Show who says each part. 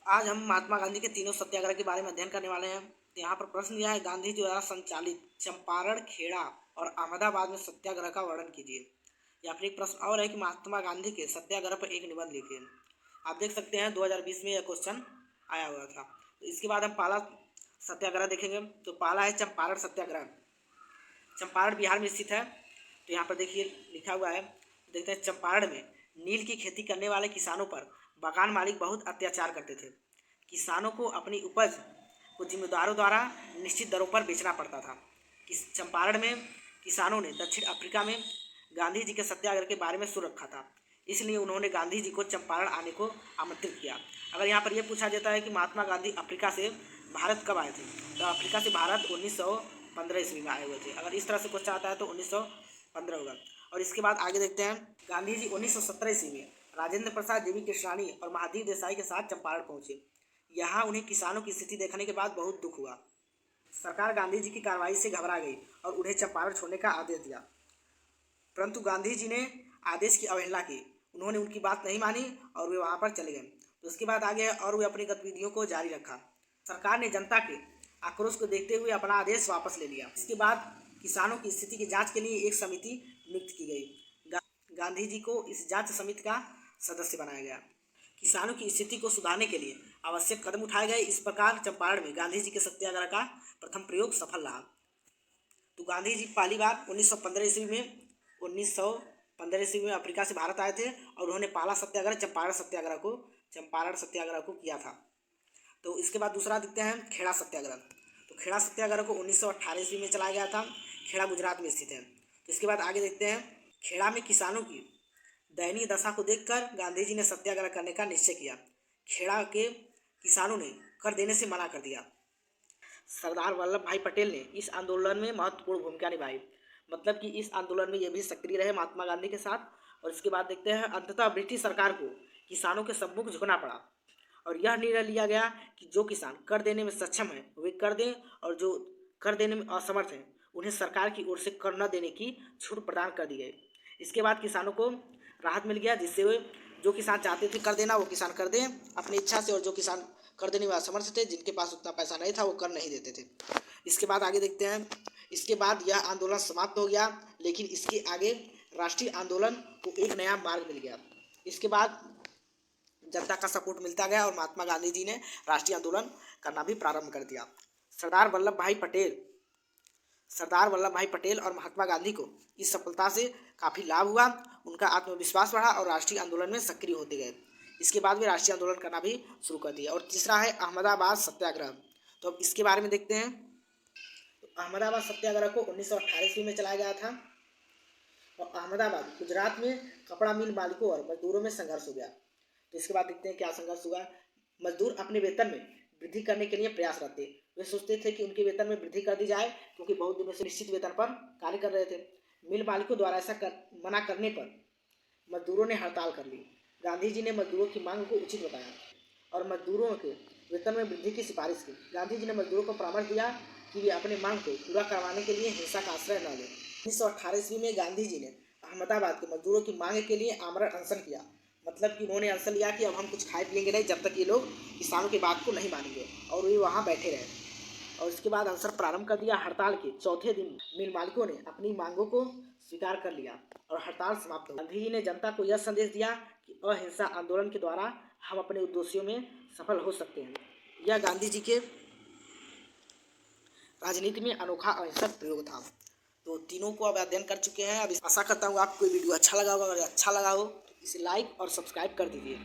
Speaker 1: आज हम महात्मा गांधी के तीनों सत्याग्रह के बारे में अध्ययन करने वाले हैं। तो यहाँ पर प्रश्न दिया है, गांधी जी द्वारा संचालित चंपारण, खेड़ा और अहमदाबाद में सत्याग्रह का वर्णन कीजिए। या फिर एक प्रश्न और है कि महात्मा गांधी के सत्याग्रह पर एक निबंध लिखिए। आप देख सकते हैं 2020 में यह क्वेश्चन आया हुआ था। तो इसके बाद हम पहला सत्याग्रह देखेंगे। तो पहला है चंपारण सत्याग्रह। चंपारण बिहार में स्थित है। तो यहाँ पर देखिए लिखा हुआ है, देखते हैं। चंपारण में नील की खेती करने वाले किसानों पर बागान मालिक बहुत अत्याचार करते थे। किसानों को अपनी उपज को जिम्मेदारों द्वारा निश्चित दरों पर बेचना पड़ता था। चंपारण में किसानों ने दक्षिण अफ्रीका में गांधी जी के सत्याग्रह के बारे में सुन रखा था, इसलिए उन्होंने गांधी जी को चंपारण आने को आमंत्रित किया। अगर यहाँ पर यह पूछा जाता है कि महात्मा गांधी अफ्रीका से भारत कब आए थे, तो अफ्रीका से भारत 1915 ईस्वी में आए हुए थे। अगर इस तरह से क्वेश्चन आता है तो 1915 होगा। और इसके बाद आगे देखते हैं, गांधी जी 1917 ईस्वी में राजेंद्र प्रसाद, देवी कृष्णानी और महादेव देसाई के साथ चंपारण पहुंचे। यहाँ उन्हें किसानों की स्थिति देखने के बाद बहुत दुख हुआ। सरकार गांधी जी की कार्रवाई से घबरा गई और उन्हें चंपारण छोड़ने का आदेश दिया, परंतु गांधी जी ने आदेश की अवहेलना की। उन्होंने उनकी बात नहीं मानी और वे वहां पर चले गए। तो उसके बाद आगे है, और वे अपनी गतिविधियों को जारी रखा। सरकार ने जनता के आक्रोश को देखते हुए अपना आदेश वापस ले लिया। इसके बाद किसानों की स्थिति की जांच के लिए एक समिति नियुक्त की गई। गांधी जी को इस जांच समिति का सदस्य बनाया गया। किसानों की स्थिति को सुधारने के लिए आवश्यक कदम उठाए गए। इस प्रकार चंपारण में गांधी जी के सत्याग्रह का प्रथम प्रयोग सफल रहा। तो गांधी जी पहली बार 1915 ईस्वी में अफ्रीका से भारत आए थे और उन्होंने पहला सत्याग्रह चंपारण सत्याग्रह को किया था। तो इसके बाद दूसरा देखते हैं, खेड़ा सत्याग्रह। तो खेड़ा सत्याग्रह को 1918 ईस्वी में चलाया गया था। खेड़ा गुजरात में स्थित है। तो इसके बाद आगे देखते हैं, खेड़ा में किसानों की दयनीय दशा को देखकर गांधी जी ने सत्याग्रह करने का निश्चय किया। खेड़ा के किसानों ने कर देने से मना कर दिया। सरदार वल्लभ भाई पटेल ने इस आंदोलन में महत्वपूर्ण भूमिका निभाई, मतलब कि इस आंदोलन में ये भी सक्रिय रहे महात्मा गांधी के साथ। और इसके बाद देखते हैं, अंततः ब्रिटिश सरकार को किसानों के सम्मुख झुकना पड़ा और यह निर्णय लिया गया कि जो किसान कर देने में सक्षम है वे कर दें और जो कर देने में असमर्थ हैं उन्हें सरकार की ओर से कर न देने की छूट प्रदान कर दी गई। इसके बाद किसानों को राहत मिल गया, जिससे वे जो किसान चाहते थे कर देना वो किसान कर दें अपनी इच्छा से, और जो किसान कर देने में असमर्थ थे, जिनके पास उतना पैसा नहीं था, वो कर नहीं देते थे। इसके बाद आगे देखते हैं, इसके बाद यह आंदोलन समाप्त हो गया, लेकिन इसके आगे राष्ट्रीय आंदोलन को एक नया मार्ग मिल गया। इसके बाद जनता का सपोर्ट मिलता गया और महात्मा गांधी जी ने राष्ट्रीय आंदोलन करना भी प्रारंभ कर दिया। सरदार वल्लभ भाई पटेल और महात्मा गांधी को इस सफलता से काफ़ी लाभ हुआ। उनका आत्मविश्वास बढ़ा और राष्ट्रीय आंदोलन में सक्रिय होते गए। इसके बाद वे राष्ट्रीय आंदोलन करना भी शुरू कर दिया। और तीसरा है अहमदाबाद सत्याग्रह। तो अब इसके बारे में देखते हैं। तो अहमदाबाद सत्याग्रह को 1918 ईस्वी में चलाया गया था और अहमदाबाद गुजरात में कपड़ा मिल मालिकों और मजदूरों में संघर्ष हो गया। तो इसके बाद देखते हैं क्या संघर्ष हुआ। मजदूर अपने वेतन में वृद्धि करने के लिए प्रयासरत थे। वे सोचते थे कि उनके वेतन में वृद्धि कर दी जाए, क्योंकि बहुत दिनों से निश्चित वेतन पर कार्य कर रहे थे। मिल मालिकों द्वारा मना करने पर मजदूरों ने हड़ताल कर ली। गांधी जी ने मजदूरों की मांग को उचित बताया और मजदूरों के वेतन में वृद्धि की सिफारिश की। गांधी जी ने मजदूरों को परामर्श दिया कि वे अपने मांग को पूरा करवाने के लिए हिंसा का आश्रय न लें। 1918 ईस्वी में गांधी जी ने अहमदाबाद के मजदूरों की मांग के लिए आमरण अनशन किया, मतलब कि उन्होंने अनशन लिया कि अब हम कुछ खाए पिएंगे नहीं जब तक ये लोग किसानों की बात को नहीं मानेंगे, और वे वहाँ बैठे रहे। और इसके बाद अनशन प्रारंभ कर दिया। हड़ताल के चौथे दिन मिल मालिकों ने अपनी मांगों को स्वीकार कर लिया और हड़ताल समाप्त हो गई। गांधी जी ने जनता को यह संदेश दिया कि अहिंसा आंदोलन के द्वारा हम अपने उद्देश्यों में सफल हो सकते हैं। यह गांधी जी के राजनीति में अनोखा अहिंसक प्रयोग था। तो तीनों को अब अध्ययन कर चुके हैं। अब आशा करता हूँ आपको वीडियो अच्छा लगा होगा। अगर अच्छा लगा हो तो इसे लाइक और सब्सक्राइब कर दीजिए।